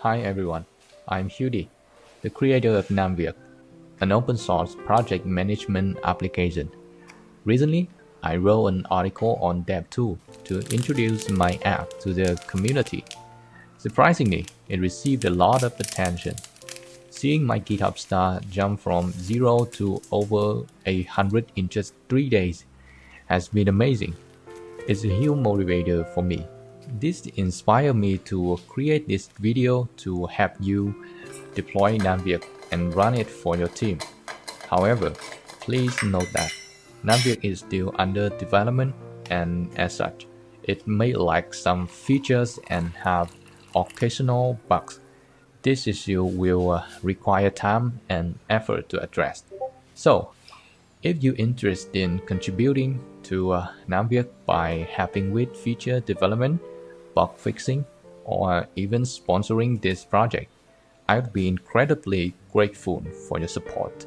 Hi everyone, I'm Hudy, the creator of namviek, an open source project management application. Recently, I wrote an article on DevTool to introduce my app to the community. Surprisingly, it received a lot of attention. Seeing my GitHub star jump from 0 to over 100 in just 3 days has been amazing. It's a huge motivator for me. This inspired me to create this video to help you deploy namviek and run it for your team. However, please note that namviek is still under development, and as such, it may lack some features and have occasional bugs. This issue will require time and effort to address. So, if you're interested in contributing to namviek by helping with feature development, bug fixing, or even sponsoring this project, I'd be incredibly grateful for your support.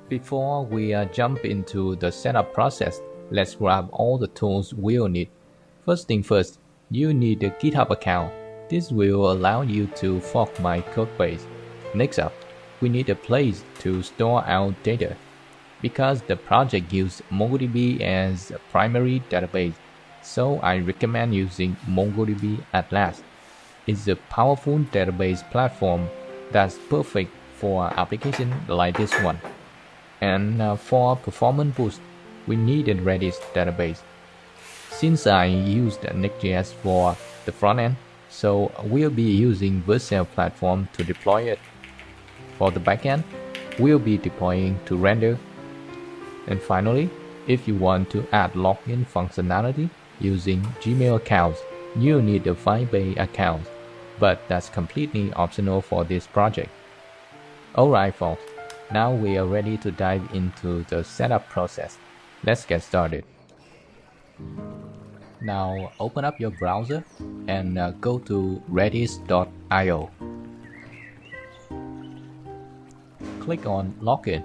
Before we jump into the setup process, let's grab all the tools we'll need. First thing first, you need a GitHub account. This will allow you to fork my codebase. Next up, we need a place to store our data. Because the project uses Mongodb as a primary database, so I recommend using Mongodb Atlas. It's a powerful database platform that's perfect for applications like this one. And for performance boost, we need a Redis database. Since I used Next.js for the front end, so we'll be using Vercel platform to deploy it. For the backend, we'll be deploying to Render. And finally, if you want to add login functionality using Gmail accounts, you'll need a Firebase account, but that's completely optional for this project. Alright folks, now we are ready to dive into the setup process. Let's get started. Now open up your browser and go to redis.io. Click on Login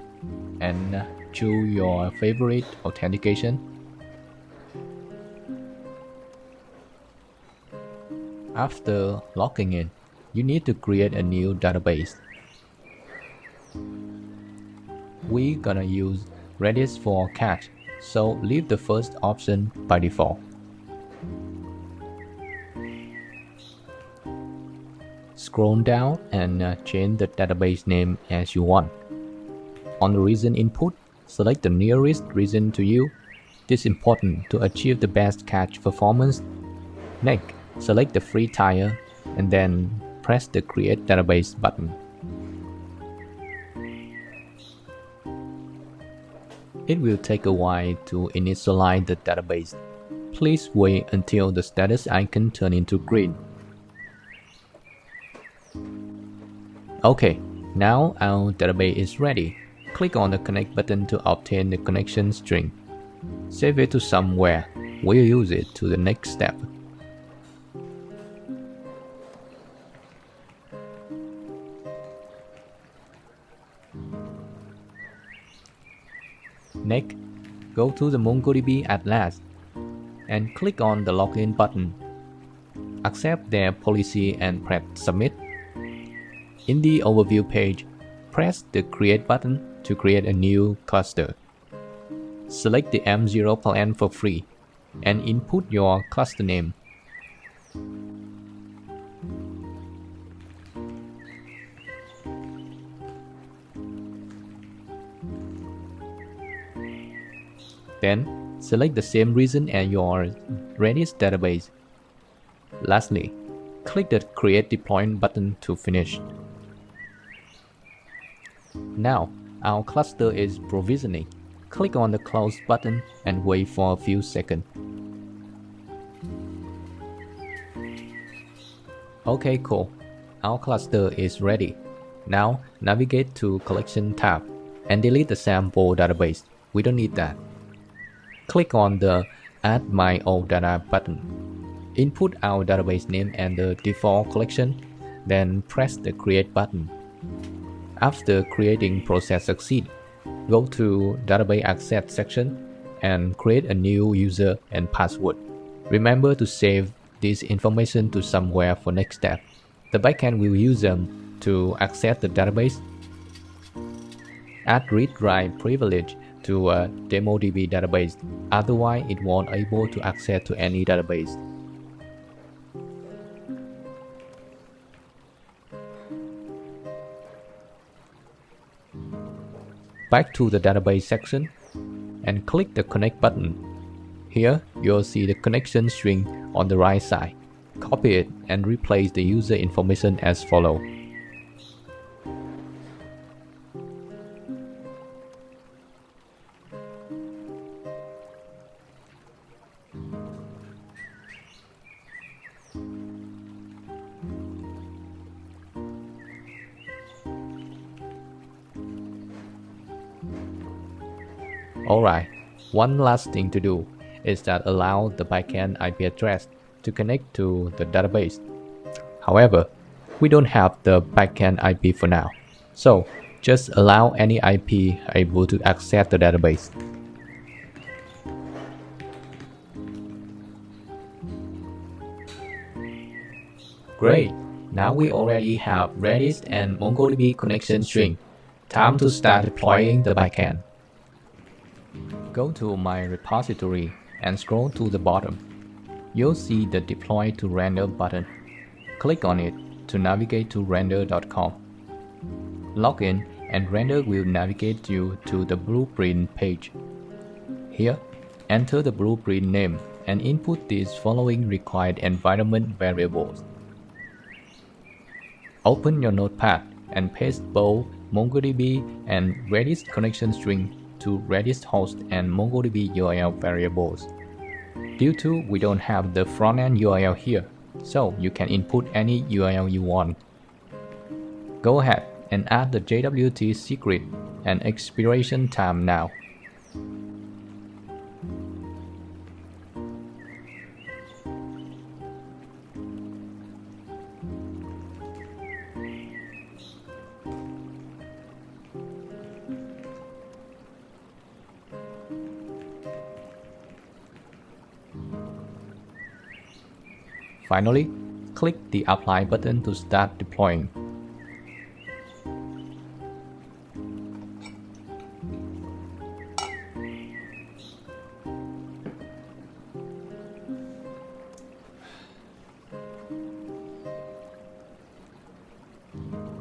and choose your favorite authentication. After logging in, you need to create a new database. We're gonna use Redis for cache, so leave the first option by default. Scroll down and change the database name as you want. On the region input, select the nearest region to you. This is important to achieve the best cache performance. Next, select the free tier and then press the Create Database button. It will take a while to initialize the database. Please wait until the status icon turns into green. Okay, now our database is ready. Click on the Connect button to obtain the connection string. Save it to somewhere. We'll use it to the next step. Next, go to the Mongodb Atlas and click on the Login button. Accept their policy and press Submit. In the Overview page, press the Create button to create a new cluster. Select the M0 plan for free and input your cluster name. Then, select the same region as your Redis database. Lastly, click the Create Deployment button to finish. Now, our cluster is provisioning. Click on the Close button and wait for a few seconds. Okay, cool. Our cluster is ready. Now, navigate to Collection tab and delete the sample database. We don't need that. Click on the Add My Old Data button. Input our database name and the default collection, then press the Create button. After creating process succeed, go to Database Access section and create a new user and password. Remember to save this information to somewhere for next step. The backend will use them to access the database. Add read-write privilege to a DemoDB database, otherwise it won't able to access to any database. Back to the database section and click the connect button. Here you'll see the connection string on the right side. Copy it and replace the user information as follows. Alright, one last thing to do is that allow the backend IP address to connect to the database. However, we don't have the backend IP for now, so just allow any IP able to access the database. Great, now we already have Redis and Mongodb connection string. Time to start deploying the backend. Go to my repository and scroll to the bottom. You'll see the Deploy to Render button. Click on it to navigate to render.com. Log in and Render will navigate you to the blueprint page. Here, enter the blueprint name and input these following required environment variables. Open your notepad and paste both MongoDB and Redis connection string to Redis host and MongoDB URL variables. Due to we don't have the frontend URL here, so you can input any URL you want. Go ahead and add the JWT secret and expiration time now. Finally, click the Apply button to start deploying.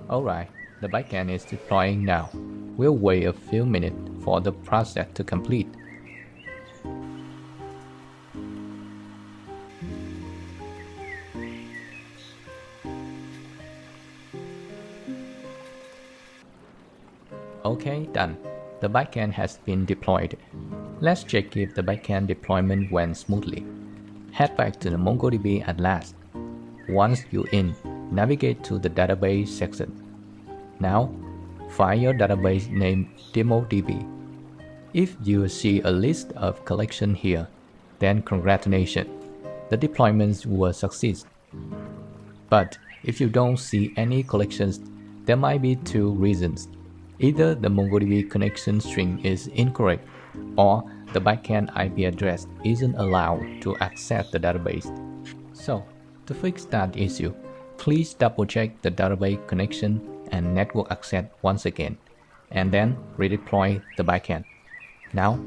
Alright, the backend is deploying now. We'll wait a few minutes for the process to complete. Okay, done. The backend has been deployed. Let's check if the backend deployment went smoothly. Head back to the MongoDB at last. Once you're in, navigate to the database section. Now, find your database named DemoDB. If you see a list of collections here, then congratulations, the deployments will succeed. But if you don't see any collections, there might be two reasons. Either the MongoDB connection string is incorrect, or the backend IP address isn't allowed to access the database. So, to fix that issue, please double-check the database connection and network access once again, and then redeploy the backend. Now,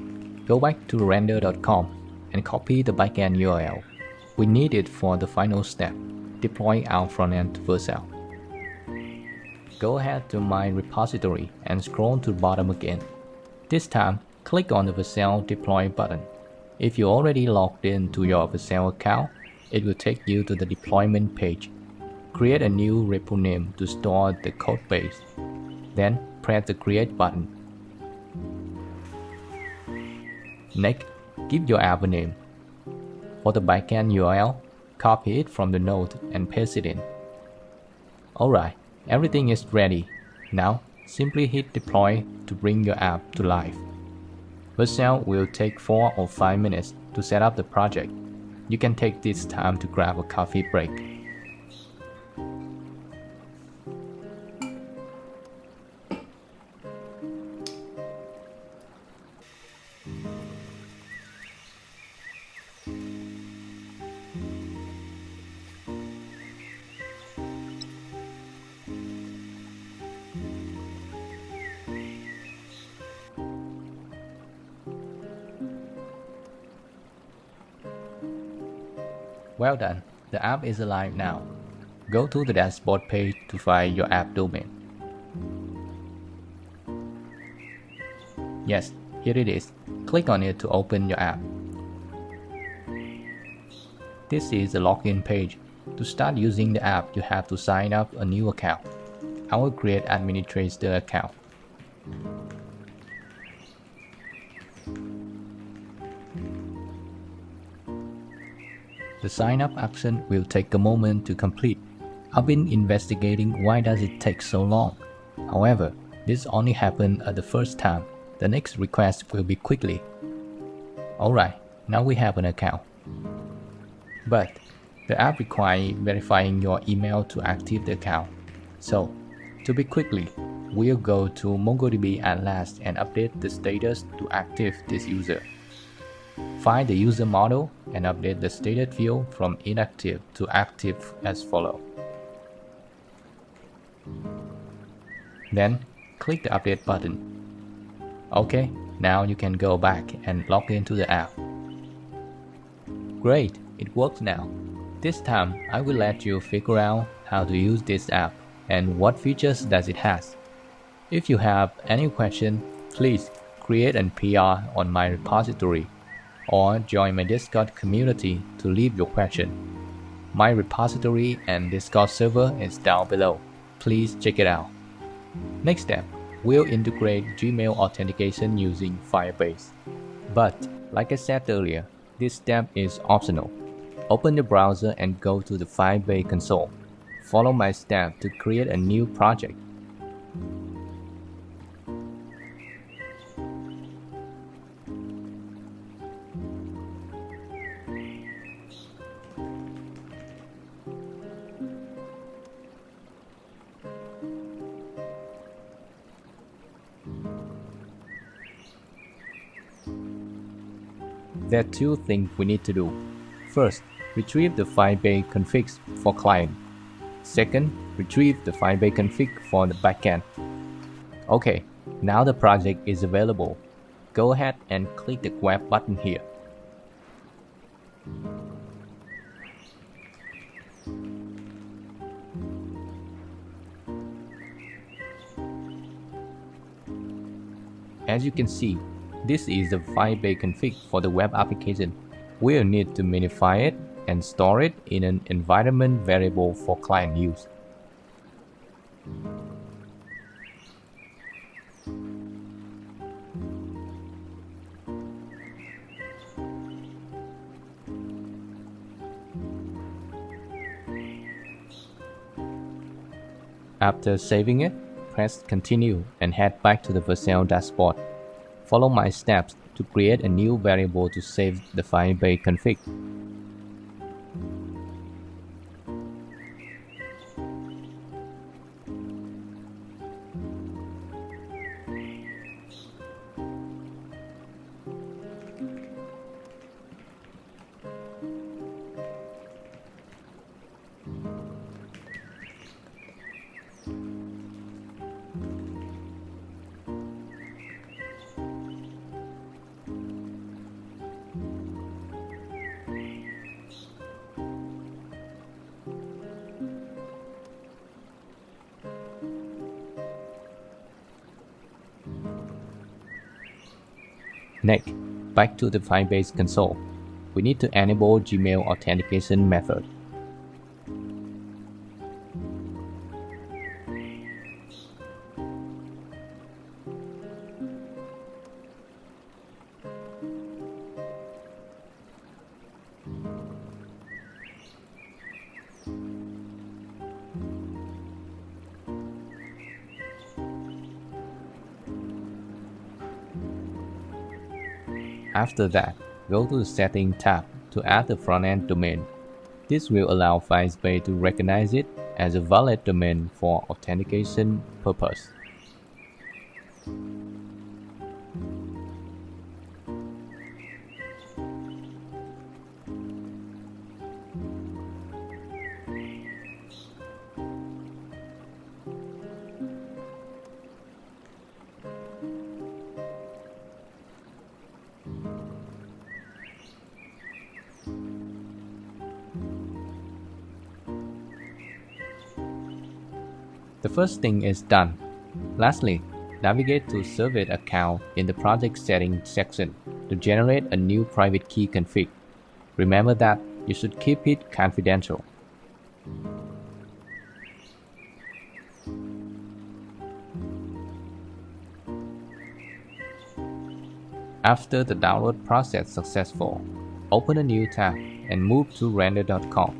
go back to render.com and copy the backend URL. We need it for the final step, deploy our frontend version. Go ahead to my repository and scroll to the bottom again. This time, click on the Vercel Deploy button. If you already logged in to your Vercel account, it will take you to the deployment page. Create a new repo name to store the code base. Then press the Create button. Next, give your app a name. For the backend URL, copy it from the node and paste it in. Alright. Everything is ready. Now, simply hit deploy to bring your app to life. Vercel will take 4 or 5 minutes to set up the project. You can take this time to grab a coffee break. Well done, the app is alive now. Go to the dashboard page to find your app domain. Yes, here it is. Click on it to open your app. This is the login page. To start using the app, you have to sign up a new account. I will create administrator account. The sign up action will take a moment to complete. I've been investigating why does it take so long. However, this only happened at the first time. The next request will be quickly. Alright, now we have an account. But the app requires verifying your email to active the account. So, to be quickly, we'll go to Mongodb at last and update the status to active this user. Find the user model and update the status field from inactive to active as follows. Then, click the update button. Okay, now you can go back and log into the app. Great, it works now. This time, I will let you figure out how to use this app and what features does it has. If you have any question, please create an PR on my repository or join my Discord community to leave your question. My repository and Discord server is down below. Please check it out. Next step, we'll integrate Gmail authentication using Firebase. But, like I said earlier, this step is optional. Open the browser and go to the Firebase console. Follow my step to create a new project. There are two things we need to do. First, retrieve the Firebase config for client. Second, retrieve the Firebase config for the backend. Okay, now the project is available. Go ahead and click the grab button here. As you can see, this is the Firebase config for the web application. We'll need to minify it and store it in an environment variable for client use. After saving it, press continue and head back to the Vercel dashboard. Follow my steps to create a new variable to save the Firebase config. Next, back to the Firebase console. We need to enable Gmail authentication method. After that, go to the Settings tab to add the Frontend domain. This will allow Firebase to recognize it as a valid domain for authentication purpose. The first thing is done. Lastly, navigate to Service Account in the Project Settings section to generate a new private key config. Remember that you should keep it confidential. After the download process is successful, open a new tab and move to render.com.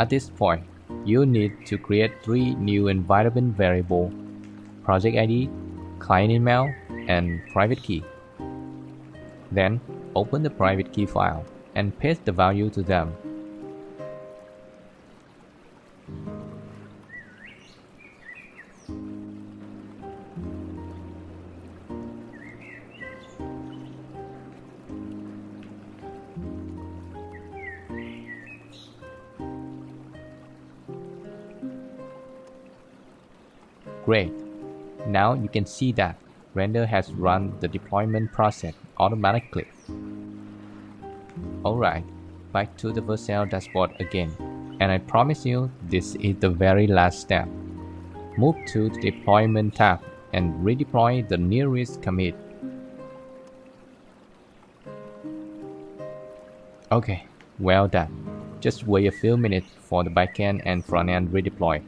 At this point, you need to create 3 new environment variables: project ID, client email, and private key. Then, open the private key file and paste the value to them. Great! Now you can see that Render has run the deployment process automatically. Alright, back to the Vercel dashboard again, and I promise you this is the very last step. Move to the Deployment tab and redeploy the nearest commit. Okay, well done. Just wait a few minutes for the backend and frontend redeploy.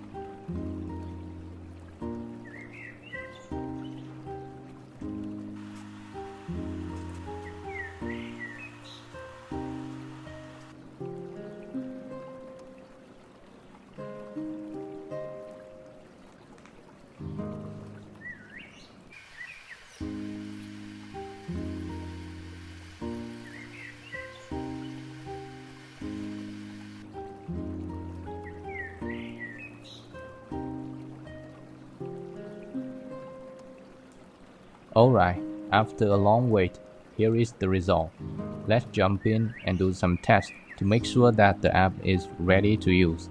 Alright, after a long wait, here is the result. Let's jump in and do some tests to make sure that the app is ready to use.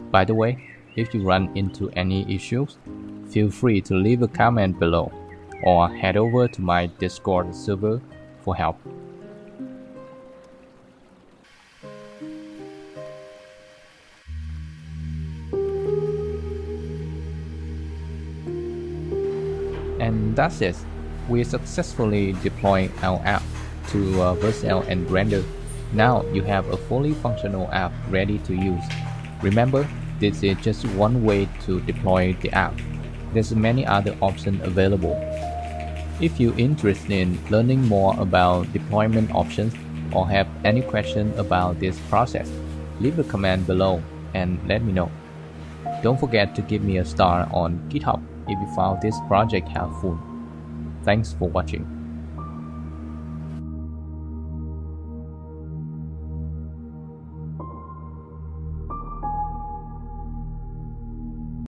By the way, if you run into any issues, feel free to leave a comment below or head over to my Discord server for help. And that's it. We successfully deployed our app to Vercel and Render. Now you have a fully functional app ready to use. Remember, this is just one way to deploy the app. There's many other options available. If you're interested in learning more about deployment options or have any question about this process, leave a comment below and let me know. Don't forget to give me a star on GitHub if you found this project helpful. Thanks for watching.